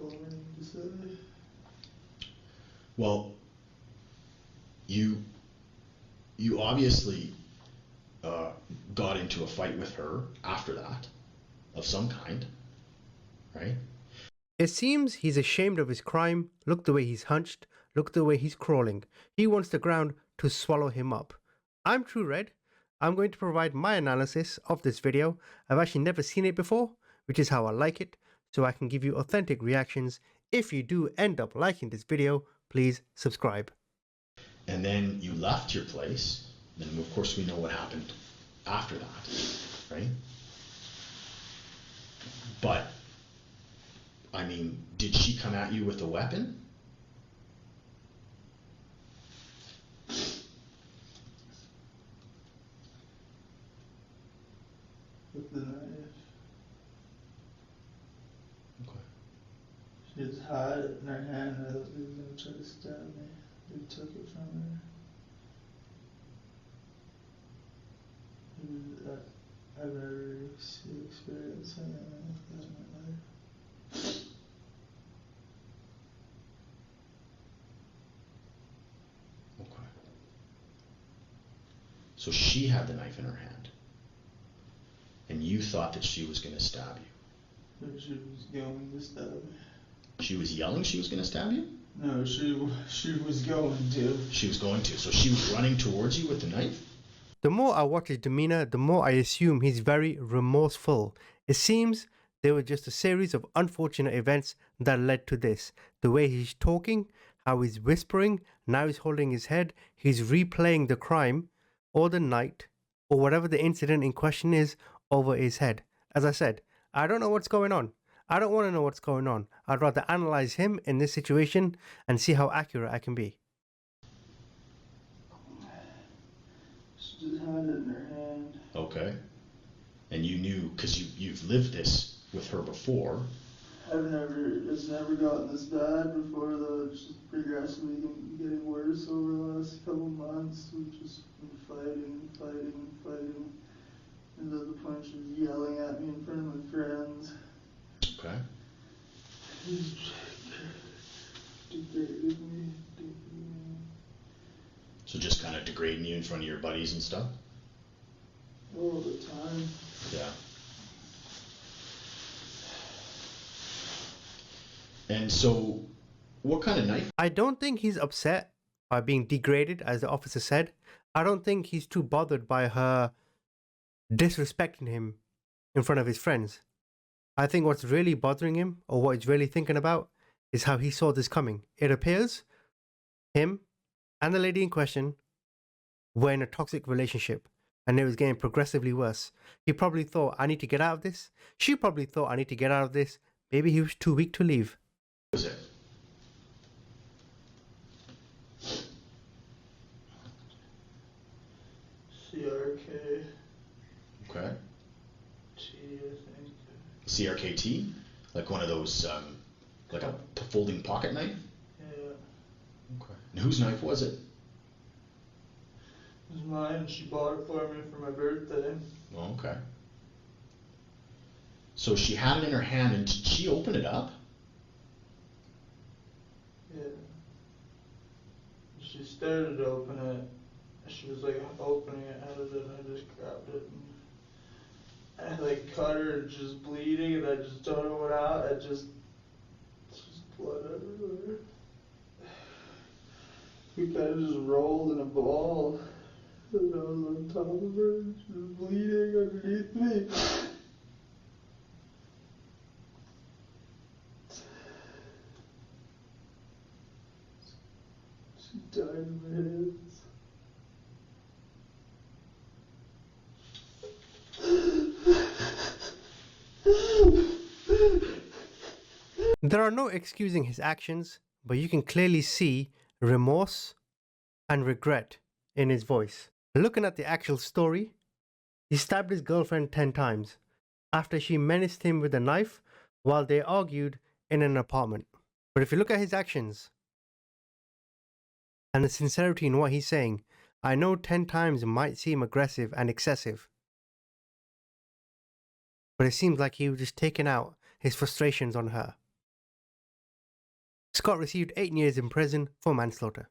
all I need to say. Well, you obviously got into a fight with her after that, of some kind, right? It seems he's ashamed of his crime. Look the way he's hunched. Look the way he's crawling. He wants the ground to swallow him up. I'm True Red. I'm going to provide my analysis of this video. I've actually never seen it before, which is how I like it, so I can give you authentic reactions. If you do end up liking this video, please subscribe. And then you left your place, and of course we know what happened after that, right? But, I mean, did she come at you with a weapon? With the knife. Okay. She just had it in her hand. I thought they were going to try to stab me. They took it from her. I've never experienced anything like that in my life. Okay. So she had the knife in her hand, and you thought that she was going to stab you. She was going to stab me. She was yelling she was going to stab you? No, she was going to. She was going to. So she was running towards you with the knife? The more I watch his demeanor, the more I assume he's very remorseful. It seems there were just a series of unfortunate events that led to this. The way he's talking, how he's whispering, now he's holding his head, he's replaying the crime or the night or whatever the incident in question is over his head. As I said, I don't know what's going on. I don't want to know what's going on. I'd rather analyze him in this situation and see how accurate I can be. She just had it in her hand. Okay. And you knew, because you've lived this with her before. It's never gotten this bad before though. It's just progressively getting worse over the last couple months. We've just been fighting. And at the point she was yelling at me in front of my friends. Okay. Degraded me. So just kind of degrading you in front of your buddies and stuff? All the time. Yeah. And so, what kind of knife? I don't think he's upset by being degraded, as the officer said. I don't think he's too bothered by her disrespecting him in front of his friends. I think what's really bothering him, or what he's really thinking about, is how he saw this coming. It appears him and the lady in question were in a toxic relationship, and it was getting progressively worse. He probably thought, I need to get out of this. She probably thought, I need to get out of this. Maybe he was too weak to leave. What was it? CRK. Okay. T, I think. CRKT? Like one of those, like a folding pocket knife? Yeah. Okay. And whose knife was it? It was mine. She bought it for me for my birthday. Oh, okay. So she had it in her hand, and did she open it up? Yeah. She started to open it. She was like opening it out of it, and I just grabbed it. And I like cut her, and just bleeding, and I just don't know what out. It's just blood everywhere. We kind of just rolled in a ball, and I was on top of her, and she was bleeding underneath me. She died in my hands. There are no excusing his actions, but you can clearly see remorse and regret in his voice. Looking at the actual story, he stabbed his girlfriend 10 times after she menaced him with a knife while they argued in an apartment. But if you look at his actions and the sincerity in what he's saying, I know 10 times might seem aggressive and excessive, but it seems like he was just taking out his frustrations on her. Scott received 8 years in prison for manslaughter.